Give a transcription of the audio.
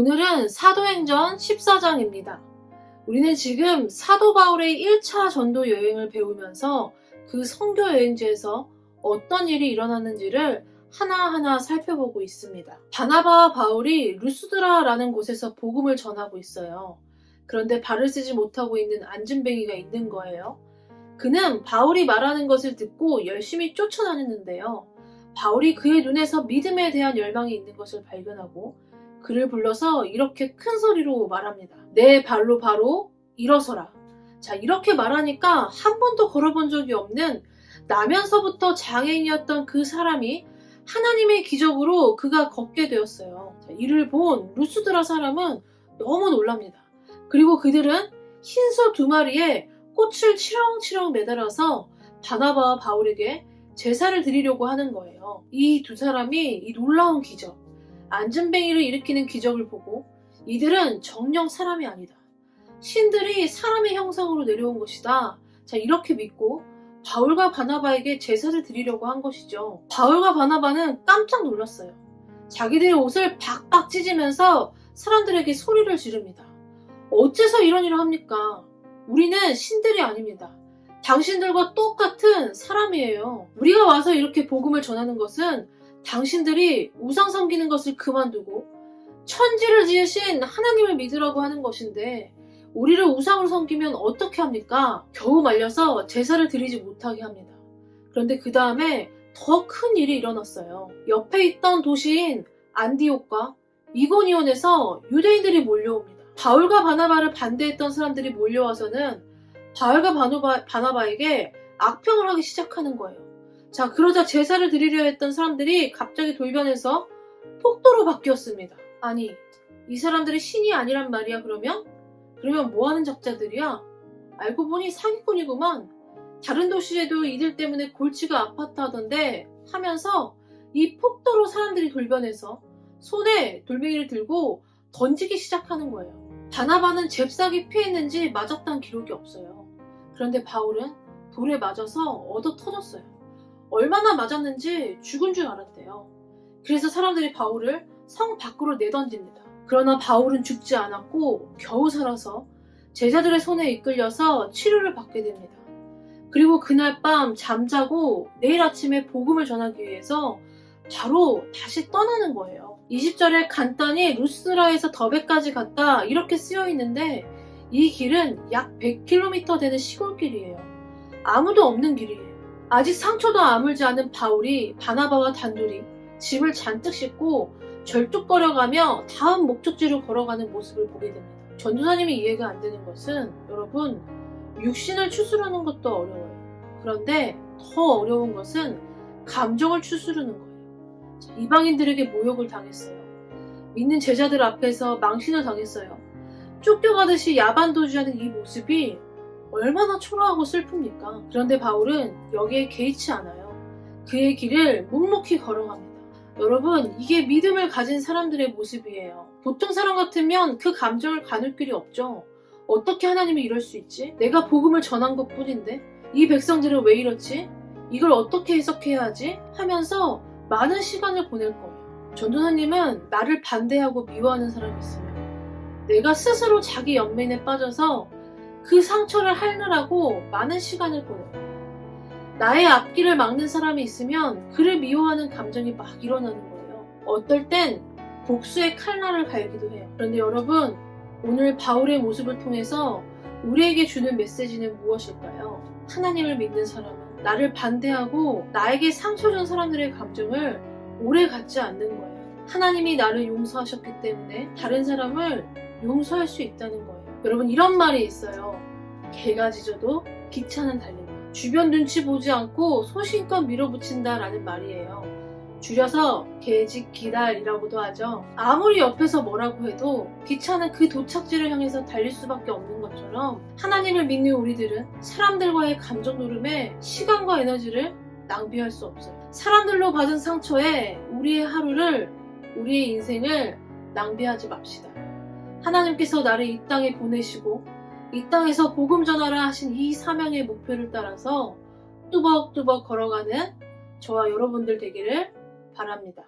오늘은 사도행전 14장입니다. 우리는 지금 사도 바울의 1차 전도 여행을 배우면서 그 선교 여행지에서 어떤 일이 일어났는지를 하나하나 살펴보고 있습니다. 바나바와 바울이 루스드라라는 곳에서 복음을 전하고 있어요. 그런데 발을 쓰지 못하고 있는 안진뱅이가 있는 거예요. 그는 바울이 말하는 것을 듣고 열심히 쫓아다녔는데요. 바울이 그의 눈에서 믿음에 대한 열망이 있는 것을 발견하고 그를 불러서 이렇게 큰 소리로 말합니다. 내 발로 바로 일어서라. 자, 이렇게 말하니까 한 번도 걸어본 적이 없는 나면서부터 장애인이었던 그 사람이 하나님의 기적으로 그가 걷게 되었어요. 자, 이를 본 루스드라 사람은 너무 놀랍니다. 그리고 그들은 흰소 2마리에 꽃을 치렁치렁 매달아서 바나바와 바울에게 제사를 드리려고 하는 거예요. 이 두 사람이 이 놀라운 기적, 안진뱅이를 일으키는 기적을 보고 이들은 정녕 사람이 아니다. 신들이 사람의 형상으로 내려온 것이다. 자, 이렇게 믿고 바울과 바나바에게 제사를 드리려고 한 것이죠. 바울과 바나바는 깜짝 놀랐어요. 자기들의 옷을 박박 찢으면서 사람들에게 소리를 지릅니다. 어째서 이런 일을 합니까? 우리는 신들이 아닙니다. 당신들과 똑같은 사람이에요. 우리가 와서 이렇게 복음을 전하는 것은 당신들이 우상 섬기는 것을 그만두고 천지를 지으신 하나님을 믿으라고 하는 것인데 우리를 우상으로 섬기면 어떻게 합니까? 겨우 말려서 제사를 드리지 못하게 합니다. 그런데 그 다음에 더 큰 일이 일어났어요. 옆에 있던 도시인 안디옥과 이고니온에서 유대인들이 몰려옵니다. 바울과 바나바를 반대했던 사람들이 몰려와서는 바울과 바나바에게 악평을 하기 시작하는 거예요. 자, 그러자 제사를 드리려 했던 사람들이 갑자기 돌변해서 폭도로 바뀌었습니다. 아니, 이 사람들이 신이 아니란 말이야, 그러면 뭐 하는 작자들이야? 알고 보니 사기꾼이구만. 다른 도시에도 이들 때문에 골치가 아팠다 하던데 하면서 이 폭도로 사람들이 돌변해서 손에 돌멩이를 들고 던지기 시작하는 거예요. 바나바는 잽싸게 피했는지 맞았다는 기록이 없어요. 그런데 바울은 돌에 맞아서 얻어 터졌어요. 얼마나 맞았는지 죽은 줄 알았대요. 그래서 사람들이 바울을 성 밖으로 내던집니다. 그러나 바울은 죽지 않았고 겨우 살아서 제자들의 손에 이끌려서 치료를 받게 됩니다. 그리고 그날 밤 잠자고 내일 아침에 복음을 전하기 위해서 바로 다시 떠나는 거예요. 20절에 간단히 루스드라에서 더베까지 갔다 이렇게 쓰여 있는데 이 길은 약 100km 되는 시골길이에요. 아무도 없는 길이에요. 아직 상처도 아물지 않은 바울이 바나바와 단둘이 짐을 잔뜩 싣고 절뚝거려가며 다음 목적지로 걸어가는 모습을 보게 됩니다. 전도사님이 이해가 안 되는 것은 여러분, 육신을 추스르는 것도 어려워요. 그런데 더 어려운 것은 감정을 추스르는 거예요. 이방인들에게 모욕을 당했어요. 믿는 제자들 앞에서 망신을 당했어요. 쫓겨가듯이 야반도주하는 이 모습이 얼마나 초라하고 슬픕니까? 그런데 바울은 여기에 개의치 않아요. 그의 길을 묵묵히 걸어갑니다. 여러분, 이게 믿음을 가진 사람들의 모습이에요. 보통 사람 같으면 그 감정을 가눌 길이 없죠. 어떻게 하나님이 이럴 수 있지? 내가 복음을 전한 것 뿐인데 이 백성들은 왜 이렇지? 이걸 어떻게 해석해야 하지? 하면서 많은 시간을 보낼 거예요. 전도사님은 나를 반대하고 미워하는 사람이 있으면 내가 스스로 자기 연민에 빠져서 그 상처를 핥느라고 많은 시간을 보내요. 나의 앞길을 막는 사람이 있으면 그를 미워하는 감정이 막 일어나는 거예요. 어떨 땐 복수의 칼날을 갈기도 해요. 그런데 여러분, 오늘 바울의 모습을 통해서 우리에게 주는 메시지는 무엇일까요? 하나님을 믿는 사람은 나를 반대하고 나에게 상처 준 사람들의 감정을 오래 갖지 않는 거예요. 하나님이 나를 용서하셨기 때문에 다른 사람을 용서할 수 있다는 거예요. 여러분, 이런 말이 있어요. 개가 짖어도 기차는 달린다. 주변 눈치 보지 않고 소신껏 밀어붙인다 라는 말이에요. 줄여서 개짖기달이라고도 하죠. 아무리 옆에서 뭐라고 해도 기차는 그 도착지를 향해서 달릴 수밖에 없는 것처럼 하나님을 믿는 우리들은 사람들과의 감정 노름에 시간과 에너지를 낭비할 수 없어요. 사람들로 받은 상처에 우리의 하루를, 우리의 인생을 낭비하지 맙시다. 하나님께서 나를 이 땅에 보내시고 이 땅에서 복음 전하라 하신 이 사명의 목표를 따라서 뚜벅뚜벅 걸어가는 저와 여러분들 되기를 바랍니다.